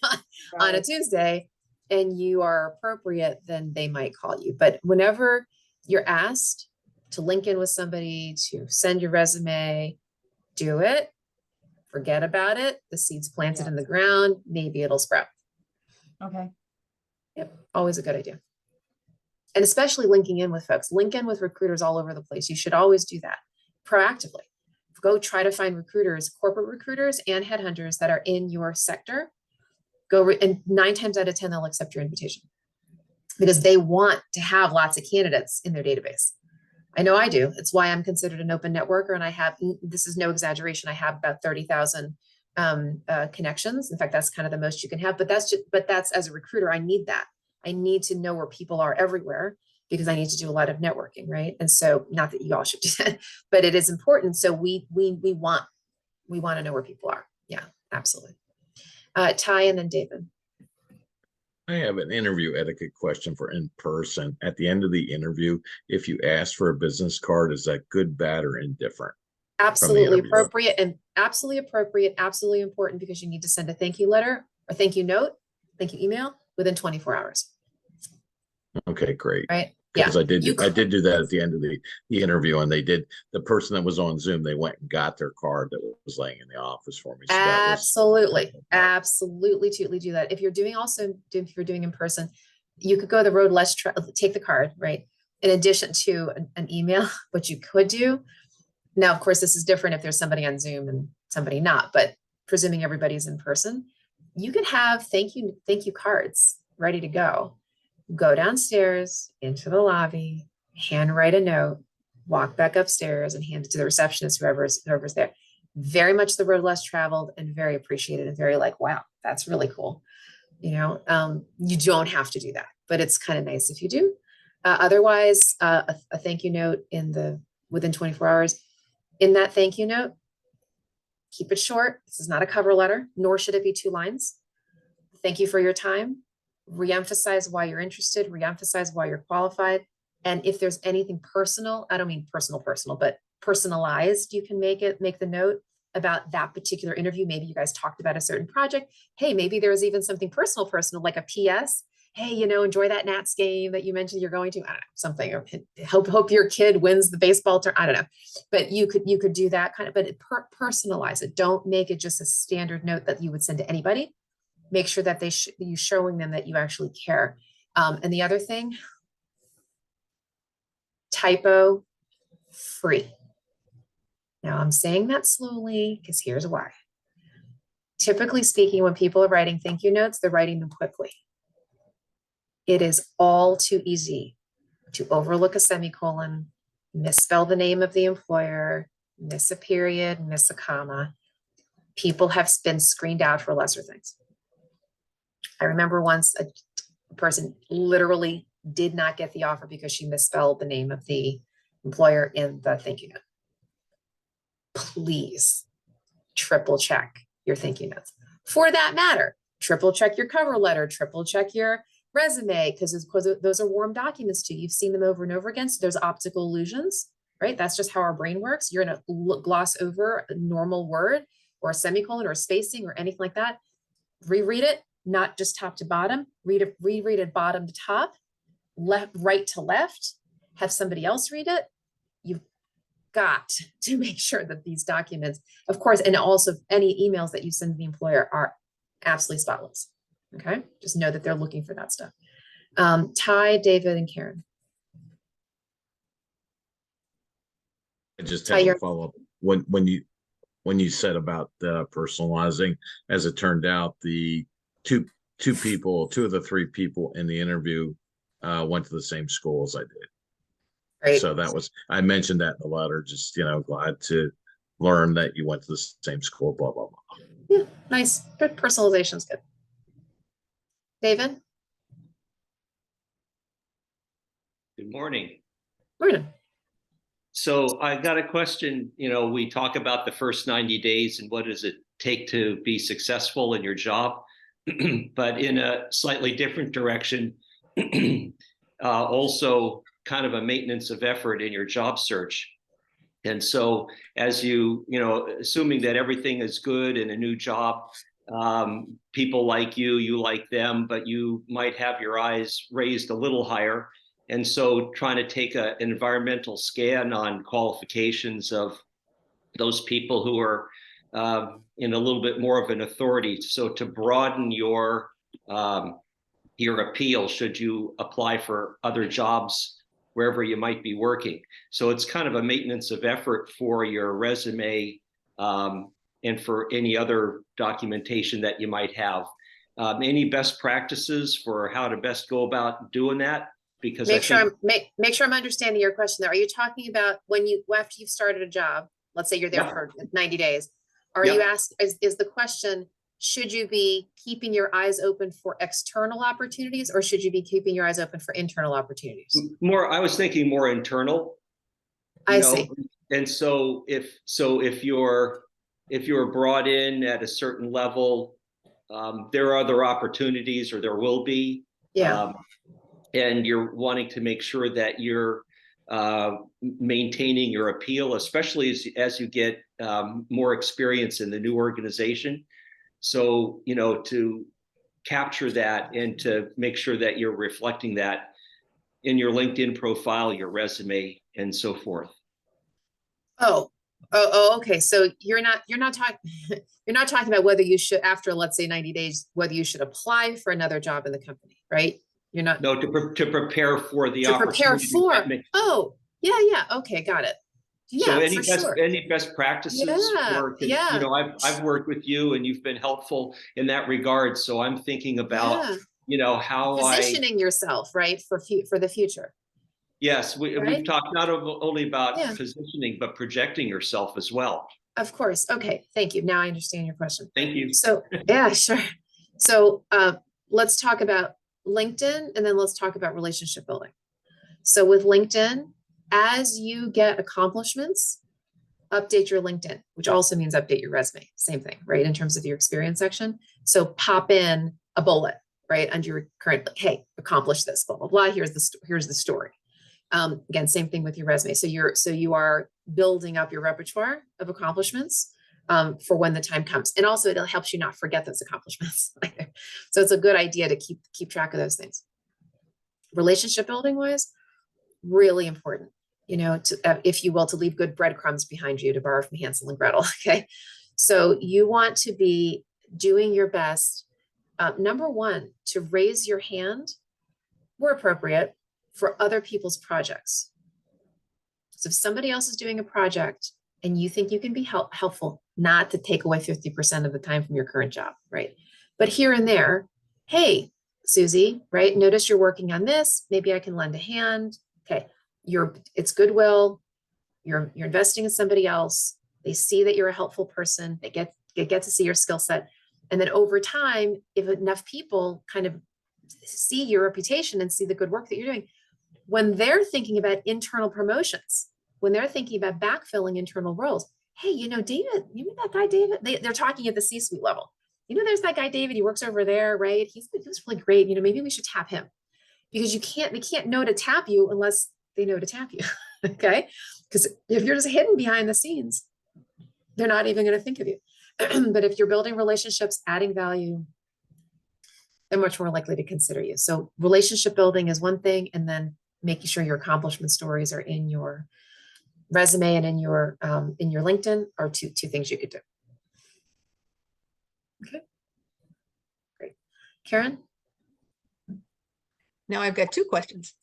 on a Right. Tuesday, and you are appropriate, then they might call you. But whenever you're asked to link in with somebody, to send your resume, do it. Forget about it. The seed's planted Yeah. in the ground. Maybe it'll sprout. Okay. Yep. Always a good idea. And especially linking in with folks. Link in with recruiters all over the place. You should always do that proactively. Go try to find recruiters, corporate recruiters and headhunters that are in your sector. And 9 times out of 10, they'll accept your invitation because they want to have lots of candidates in their database. I know I do. It's why I'm considered an open networker. And I have, this is no exaggeration, I have about 30,000 connections. In fact, that's kind of the most you can have, but that's as a recruiter, I need that. I need to know where people are everywhere because I need to do a lot of networking, right? And so, not that you all should do that, but it is important. So we want to know where people are. Yeah, absolutely. Ty and then David. I have an interview etiquette question for in person. At the end of the interview, if you ask for a business card, is that good, bad, or indifferent? Absolutely appropriate and absolutely appropriate, absolutely important because you need to send a thank you letter or thank you note, thank you email within 24 hours. Okay, great. Right? Yeah. Because I did do that at the end of the interview, and the person that was on Zoom, they went and got their card that was laying in the office for me. So absolutely totally do that. If you're doing in person, you could go the road less, take the card, right? in addition to an email, what you could do. Now, of course, this is different if there's somebody on Zoom and somebody not, but presuming everybody's in person, you can have thank you cards ready to go. Go downstairs into the lobby, handwrite a note, walk back upstairs and hand it to the receptionist, whoever's there. Very much the road less traveled and very appreciated and very like, wow, that's really cool. You know, you don't have to do that, but it's kind of nice if you do. Otherwise, a thank you note within 24 hours. In that thank you note, keep it short. This is not a cover letter, nor should it be 2 lines. Thank you for your time. Reemphasize why you're interested, reemphasize why you're qualified. And if there's anything personal, I don't mean personal, but personalized, you can make the note about that particular interview. Maybe you guys talked about a certain project. Hey, maybe there was even something personal, like a PS. Hey, you know, enjoy that Nats game that you mentioned you're going to. I don't know, something. Or hope your kid wins the baseball turn. I don't know, but you could do that kind of. But personalize it. Don't make it just a standard note that you would send to anybody. Make sure that you showing them that you actually care. And the other thing, typo free. Now I'm saying that slowly because here's why. Typically speaking, when people are writing thank you notes, they're writing them quickly. It is all too easy to overlook a semicolon, misspell the name of the employer, miss a period, miss a comma. People have been screened out for lesser things. I remember once a person literally did not get the offer because she misspelled the name of the employer in the thank you note. Please triple check your thank you notes. For that matter, triple check your cover letter, triple check your resume, because those are warm documents too. You've seen them over and over again. So there's optical illusions, right? That's just how our brain works. You're going to gloss over a normal word or a semicolon or spacing or anything like that. Reread it, not just top to bottom. Reread it bottom to top, right to left. Have somebody else read it. You've got to make sure that these documents, of course, and also any emails that you send to the employer are absolutely spotless. Okay, just know that they're looking for that stuff. Ty, David, and Karen. I just have a follow-up. When you said about personalizing, as it turned out, the two of the 3 people in the interview went to the same school as I did. Right. So I mentioned that in the letter, just, glad to learn that you went to the same school, blah, blah, blah. Yeah, nice. Good personalization is good. David? Good morning. Morning. So I got a question. We talk about the first 90 days and what does it take to be successful in your job, but in a slightly different direction, also kind of a maintenance of effort in your job search. And so as assuming that everything is good in a new job, people like you like them, but you might have your eyes raised a little higher. And so trying to take an environmental scan on qualifications of those people who are in a little bit more of an authority. So to broaden your appeal, should you apply for other jobs wherever you might be working. So it's kind of a maintenance of effort for your resume and for any other documentation that you might have. Any best practices for how to best go about doing that? Because make sure I'm understanding your question there. Are you talking about after you've started a job, let's say you're there for 90 days, you asked, is the question, should you be keeping your eyes open for external opportunities or should you be keeping your eyes open for internal opportunities? I was thinking more internal. I see. And so if you're brought in at a certain level, there are other opportunities, or there will be. Yeah. And you're wanting to make sure that you're maintaining your appeal, especially as you get more experience in the new organization. So, to capture that and to make sure that you're reflecting that in your LinkedIn profile, your resume, and so forth. Oh, okay. So you're not talking about whether you should, after, let's say 90 days, whether you should apply for another job in the company, right? You're not No, to prepare for the to prepare opportunity. for. Oh, yeah. Okay, got it. So Yeah, for sure. any best practices Yeah, for, 'cause, yeah. you know, I've worked with you and you've been helpful in that regard. So I'm thinking about, Yeah. you know, how Positioning yourself, right, for the future. yes, we've Right? talked not only about Yeah. positioning, but projecting yourself as well. Of course. Okay, thank you. Now I understand your question. Thank you. So, yeah, sure. So, let's talk about LinkedIn, and then let's talk about relationship building. So with LinkedIn, as you get accomplishments, update your LinkedIn, which also means update your resume. Same thing, right? In terms of your experience section. So pop in a bullet, right, under your current, like, hey, accomplish this, blah, blah, blah. Here's the story. Again, same thing with your resume. So you are building up your repertoire of accomplishments for when the time comes. And also it helps you not forget those accomplishments. So it's a good idea to keep track of those things. Relationship building wise, really important, you know, to, if you will, to leave good breadcrumbs behind you, to borrow from Hansel and Gretel. Okay. So you want to be doing your best. Number one, to raise your hand where appropriate for other people's projects. So if somebody else is doing a project and you think you can be helpful, not to take away 50% of the time from your current job, right? But here and there, hey, Susie, right? Notice you're working on this. Maybe I can lend a hand. Okay, it's goodwill. You're investing in somebody else. They see that you're a helpful person. They get to see your skill set. And then over time, if enough people kind of see your reputation and see the good work that you're doing, when they're thinking about internal promotions, when they're thinking about backfilling internal roles, hey, you know, David, you know that guy, David? They're talking at the C-suite level. You know, there's that guy, David, he works over there, right? He was really great. You know, maybe we should tap him, because they can't know to tap you unless they know to tap you. Okay. Because if you're just hidden behind the scenes, they're not even going to think of you. But if you're building relationships, adding value, they're much more likely to consider you. So relationship building is one thing, and then making sure your accomplishment stories are in your resume and in your LinkedIn are two things you could do. Okay, great. Karen? Now I've got two questions.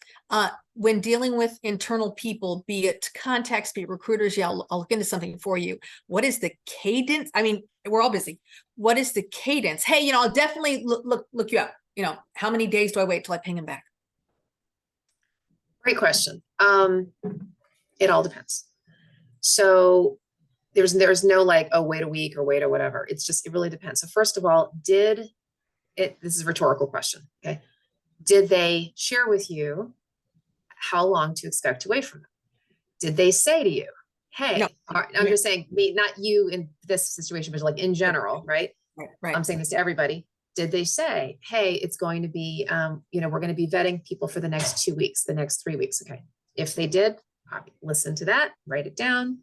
When dealing with internal people, be it contacts, be it recruiters, yeah, I'll look into something for you. What is the cadence? I mean, we're all busy. What is the cadence? Hey, you know, I'll definitely look you up. You know, how many days do I wait till I ping him back? Great question. It all depends. So there's no like, oh, wait a week or wait or whatever. It really depends. So first of all, this is a rhetorical question. Okay. Did they share with you how long to expect to wait from them? Did they say to you, hey, No. I'm just saying, not you in this situation, but like in general, right? Right. I'm saying this to everybody. Did they say, hey, it's going to be, you know, we're going to be vetting people for the next 2 weeks, the next 3 weeks. Okay. If they did, listen to that, write it down,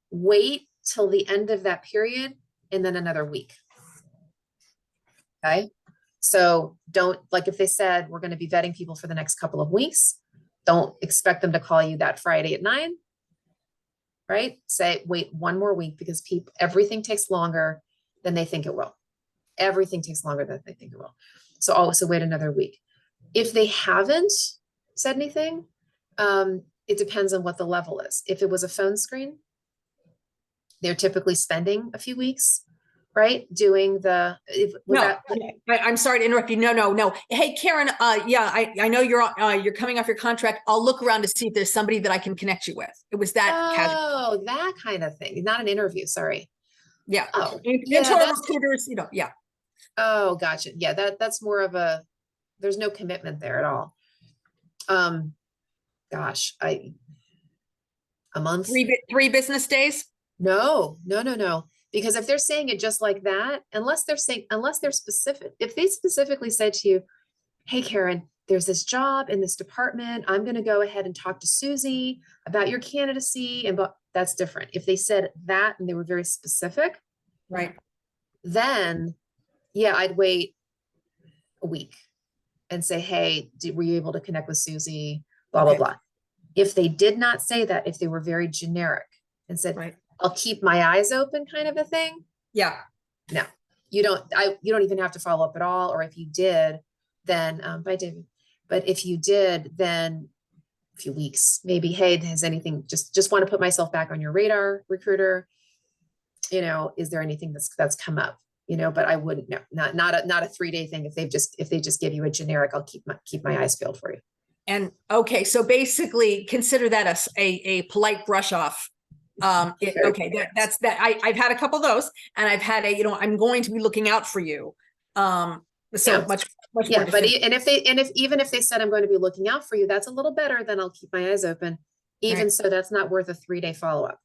wait till the end of that period, and then another week. Okay. So don't, like, if they said we're going to be vetting people for the next couple of weeks, don't expect them to call you that Friday at 9. Right? Say, wait one more week, because everything takes longer than they think it will. Everything takes longer than they think it will. So also wait another week. If they haven't said anything, it depends on what the level is. If it was a phone screen, they're typically spending a few weeks, right? Doing I'm sorry to interrupt you. No. Hey, Karen, yeah, I know you're coming off your contract. I'll look around to see if there's somebody that I can connect you with. It was that casual. Oh, that kind of thing. Not an interview, sorry. Yeah. Oh, Internal recruiters, you know, yeah. Oh, gotcha. Yeah, that's more of there's no commitment there at all. Gosh, a month? 3 business days? No. Because if they're saying it just like that, unless they're specific, if they specifically said to you, hey, Karen, there's this job in this department, I'm going to go ahead and talk to Susie about your candidacy, but that's different. If they said that and they were very specific, right, then yeah, I'd wait a week and say, hey, were you able to connect with Susie? Blah, blah, blah. If they did not say that, if they were very generic and said, right, I'll keep my eyes open kind of a thing. yeah. No, you don't even have to follow up at all. Or if you did, then bye, David. But if you did, then a few weeks, maybe, hey, has anything, just want to put myself back on your radar, recruiter. You know, is there anything that's come up? You know, but I wouldn't know, not a 3-day thing. If they just give you a generic, I'll keep my eyes peeled for you. And okay, so basically consider that a polite brush off. Okay, that's that. I've had a couple of those, and I've had I'm going to be looking out for you. So Yeah. much Yeah, more but definitive. even if they said I'm going to be looking out for you, that's a little better than I'll keep my eyes open. Even Right. so, that's not worth a 3-day follow-up.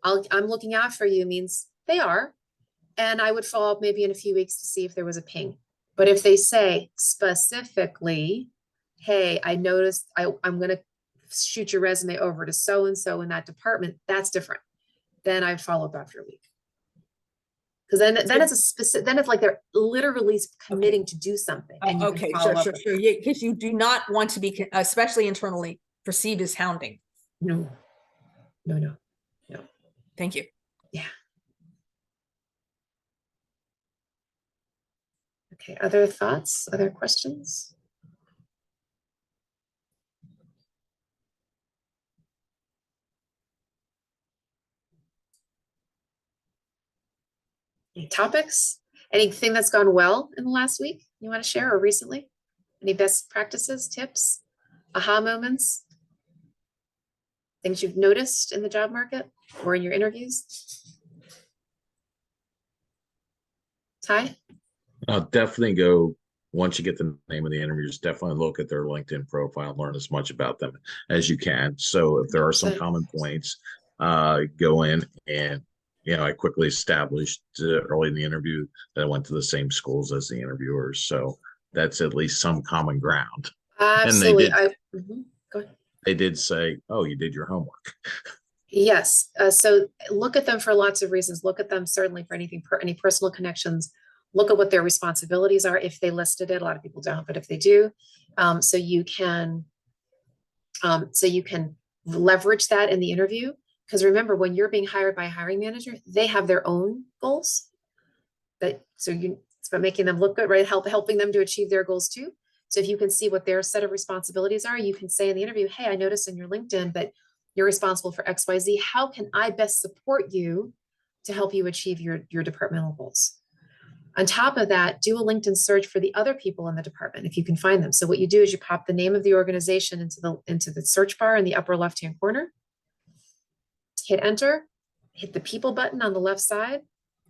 I'm looking out for you means they are, and I would follow up maybe in a few weeks to see if there was a ping. But if they say specifically, hey, I noticed I'm going to shoot your resume over to so and so in that department, that's different. Then I'd follow up after a week. Because then it's a specific, then it's like they're literally committing to do something. And you Okay, can follow sure. up. Yeah, because you do not want to be, especially internally, perceived as hounding. No. Thank you. Yeah. Okay, other thoughts, other questions? Any topics? Anything that's gone well in the last week you want to share, or recently? Any best practices, tips, aha moments? Things you've noticed in the job market or in your interviews? Ty? I'll definitely go, once you get the name of the interviews, definitely look at their LinkedIn profile, learn as much about them as you can. So if there are some 100%. common points, go in and, I quickly established early in the interview that I went to the same schools as the interviewers. So that's at least some common ground. Absolutely. And Go ahead. they did say, oh, you did your homework. Yes. So look at them for lots of reasons. Look at them certainly for anything, any personal connections. Look at what their responsibilities are. If they listed it, a lot of people don't, but if they do, so you can leverage that in the interview. Because remember, when you're being hired by a hiring manager, they have their own goals. It's about making them look good, right? Helping them to achieve their goals too. So if you can see what their set of responsibilities are, you can say in the interview, hey, I noticed in your LinkedIn that you're responsible for XYZ. How can I best support you to help you achieve your departmental goals? On top of that, do a LinkedIn search for the other people in the department if you can find them. So what you do is you pop the name of the organization into the search bar in the upper left-hand corner, hit enter, hit the people button on the left side,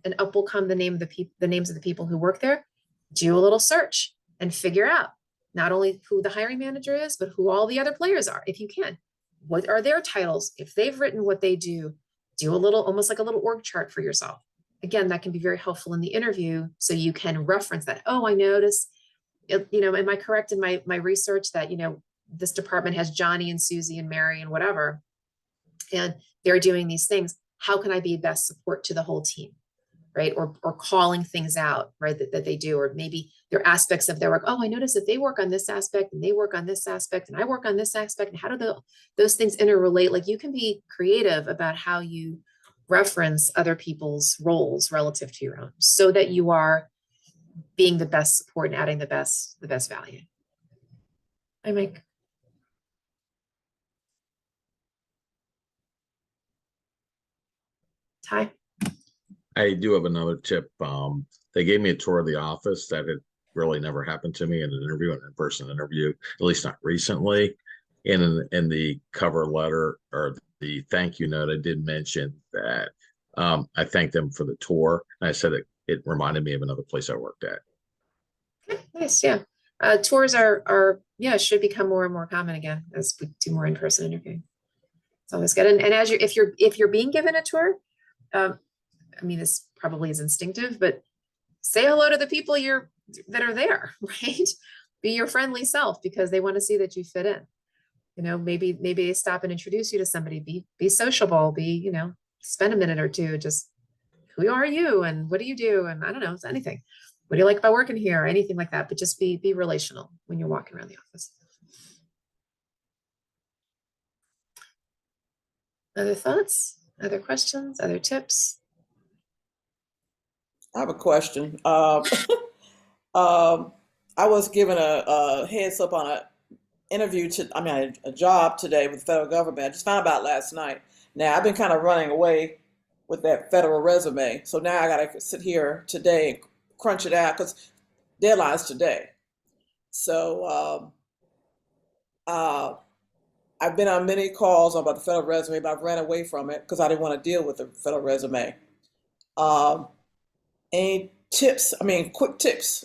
and up will come the names of the people who work there. Do a little search and figure out not only who the hiring manager is, but who all the other players are, if you can. What are their titles? If they've written what they do a little, almost like a little org chart for yourself. Again, that can be very helpful in the interview, so you can reference that. Oh, I noticed, am I correct in my research that, this department has Johnny and Susie and Mary and whatever, and they're doing these things. How can I be best support to the whole team? Right? Or calling things out, right? That they do, or maybe there are aspects of their work. Oh, I noticed that they work on this aspect and they work on this aspect and I work on this aspect. And how do those things interrelate? Like, you can be creative about how you reference other people's roles relative to your own, so that you are being the best support and adding the best value. I make. Ty? I do have another tip. They gave me a tour of the office that had really never happened to me in an interview, an in-person interview, at least not recently. In the cover letter or the thank you note, I did mention that I thanked them for the tour. And I said it reminded me of another place I worked at. Okay, nice. Yeah. Tours should become more and more common again as we do more in-person interviewing. It's always good. And as if you're being given a tour, I mean, this probably is instinctive, but say hello to the people that are there, right? Be your friendly self, because they want to see that you fit in. Maybe they stop and introduce you to somebody. Be sociable. Spend a minute or two. Just, who are you and what do you do? And I don't know, it's anything. What do you like about working here? Or anything like that. But just be relational when you're walking around the office. Other thoughts? Other questions? Other tips? I have a question. I was given a heads up on interview a job today with the federal government. I just found out last night. Now I've been kind of running away with that federal resume. So now I got to sit here today and crunch it out because deadline's today. So I've been on many calls about the federal resume, but I've ran away from it because I didn't want to deal with the federal resume. Any tips? Quick tips.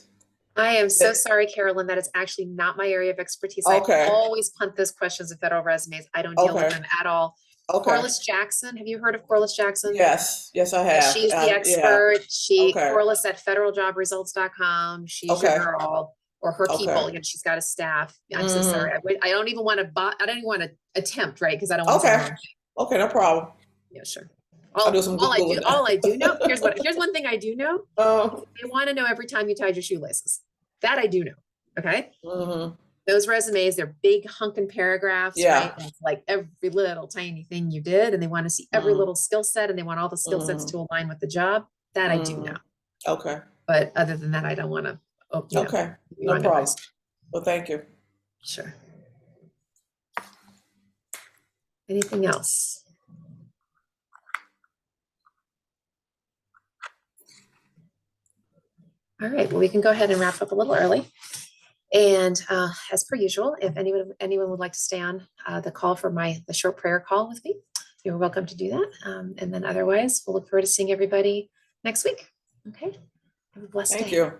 I am so sorry, Carolyn, that is actually not my area of expertise. Okay. I always punt those questions of federal resumes. I don't deal with Okay. them at all. Okay. Corliss Jackson, have you heard of Corliss Jackson? Yes, I Yeah, have. she's the Yeah. expert. Okay. Corliss at federalJobResults.com. She's Okay. your girl, or her Okay. people. Again, she's got a staff. I'm so sorry. I don't even want to. I don't even want to attempt, right? Because I don't want to. Okay. Okay, no problem. Yeah, sure. I'll do some Googling. All I do know. Here's one thing I do know. Oh. They want to know every time you tied your shoelaces. That I do know. Okay. Mm-hmm. Those resumes, they're big hunking paragraphs, Yeah. right? And it's like every little tiny thing you did, and they want to see every little skill set, and they want all the skill sets to align with the job. That I do know. Okay. But other than that, I don't want to. Okay. No problem. Well, thank you. Sure. Anything else? All right, well, we can go ahead and wrap up a little early. And as per usual, if anyone would like to stay on the call for the short prayer call with me, you're welcome to do that. And then otherwise, we'll look forward to seeing everybody next week. Okay, have a blessed day. Thank you.